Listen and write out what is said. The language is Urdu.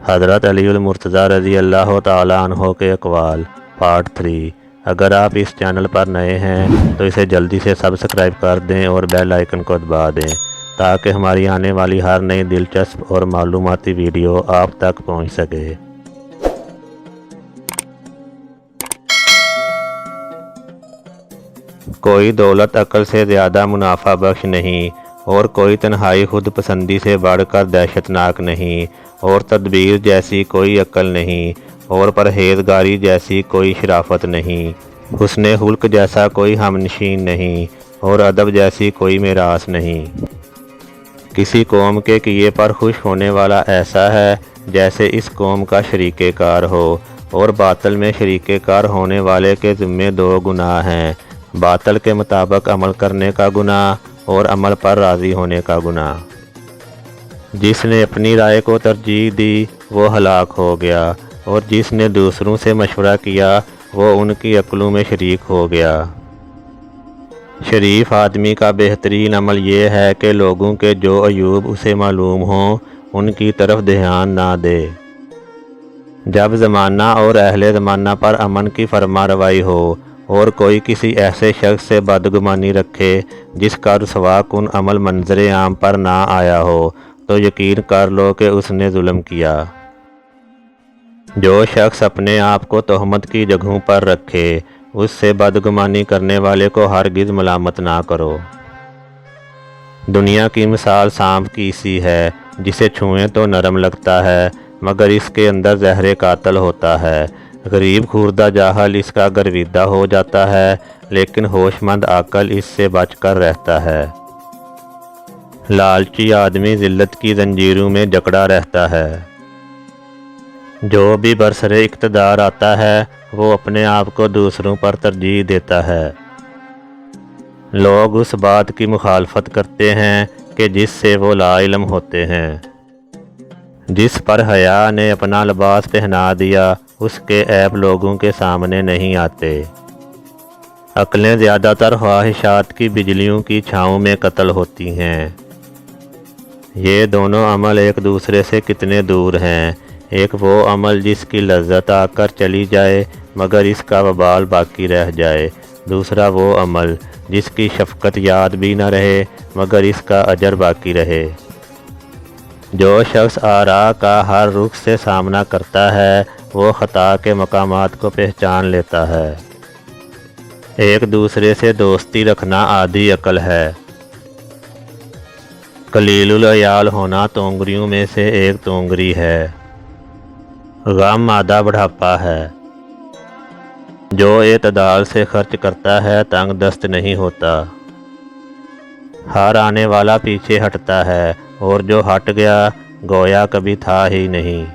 حضرت علی المرتضیٰ رضی اللہ تعالیٰ عنہ کے اقوال پارٹ 3۔ اگر آپ اس چینل پر نئے ہیں تو اسے جلدی سے سبسکرائب کر دیں اور بیل آئیکن کو دبا دیں تاکہ ہماری آنے والی ہر نئی دلچسپ اور معلوماتی ویڈیو آپ تک پہنچ سکے۔ کوئی دولت عقل سے زیادہ منافع بخش نہیں، اور کوئی تنہائی خود پسندی سے بڑھ کر دہشتناک نہیں، اور تدبیر جیسی کوئی عقل نہیں، اور پرہیزگاری جیسی کوئی شرافت نہیں، حسن خلق جیسا کوئی ہمنشین نہیں، اور ادب جیسی کوئی میراث نہیں۔ کسی قوم کے کیے پر خوش ہونے والا ایسا ہے جیسے اس قوم کا شریک کار ہو، اور باطل میں شریک کار ہونے والے کے ذمے دو گناہ ہیں: باطل کے مطابق عمل کرنے کا گناہ اور عمل پر راضی ہونے کا گناہ۔ جس نے اپنی رائے کو ترجیح دی وہ ہلاک ہو گیا، اور جس نے دوسروں سے مشورہ کیا وہ ان کی عقلوں میں شریک ہو گیا۔ شریف آدمی کا بہترین عمل یہ ہے کہ لوگوں کے جو عیوب اسے معلوم ہوں ان کی طرف دھیان نہ دے۔ جب زمانہ اور اہل زمانہ پر امن کی فرما روائی ہو، اور کوئی کسی ایسے شخص سے بدگمانی رکھے جس کا رسوا کن عمل منظر عام پر نہ آیا ہو، تو یقین کر لو کہ اس نے ظلم کیا۔ جو شخص اپنے آپ کو تہمت کی جگہوں پر رکھے، اس سے بدگمانی کرنے والے کو ہرگز ملامت نہ کرو۔ دنیا کی مثال سانپ کی سی ہے، جسے چھوئیں تو نرم لگتا ہے مگر اس کے اندر زہر قاتل ہوتا ہے۔ غریب خوردہ جاہل اس کا گرویدہ ہو جاتا ہے، لیکن ہوش مند عاقل اس سے بچ کر رہتا ہے۔ لالچی آدمی ذلت کی زنجیروں میں جکڑا رہتا ہے۔ جو بھی برسر اقتدار آتا ہے وہ اپنے آپ کو دوسروں پر ترجیح دیتا ہے۔ لوگ اس بات کی مخالفت کرتے ہیں کہ جس سے وہ لا علم ہوتے ہیں۔ جس پر حیا نے اپنا لباس پہنا دیا اس کے عیب لوگوں کے سامنے نہیں آتے۔ عقلیں زیادہ تر خواہشات کی بجلیوں کی چھاؤں میں قتل ہوتی ہیں۔ یہ دونوں عمل ایک دوسرے سے کتنے دور ہیں۔ ایک وہ عمل جس کی لذت آ کر چلی جائے مگر اس کا وبال باقی رہ جائے، دوسرا وہ عمل جس کی شفقت یاد بھی نہ رہے مگر اس کا اجر باقی رہے۔ جو شخص آراء کا ہر رخ سے سامنا کرتا ہے وہ خطا کے مقامات کو پہچان لیتا ہے۔ ایک دوسرے سے دوستی رکھنا آدھی عقل ہے۔ قلیل العیال ہونا تونگریوں میں سے ایک تونگری ہے۔ غم آدھا بڑھاپا ہے۔ جو اعتدال سے خرچ کرتا ہے تنگ دست نہیں ہوتا۔ ہر آنے والا پیچھے ہٹتا ہے، اور جو ہٹ گیا گویا کبھی تھا ہی نہیں۔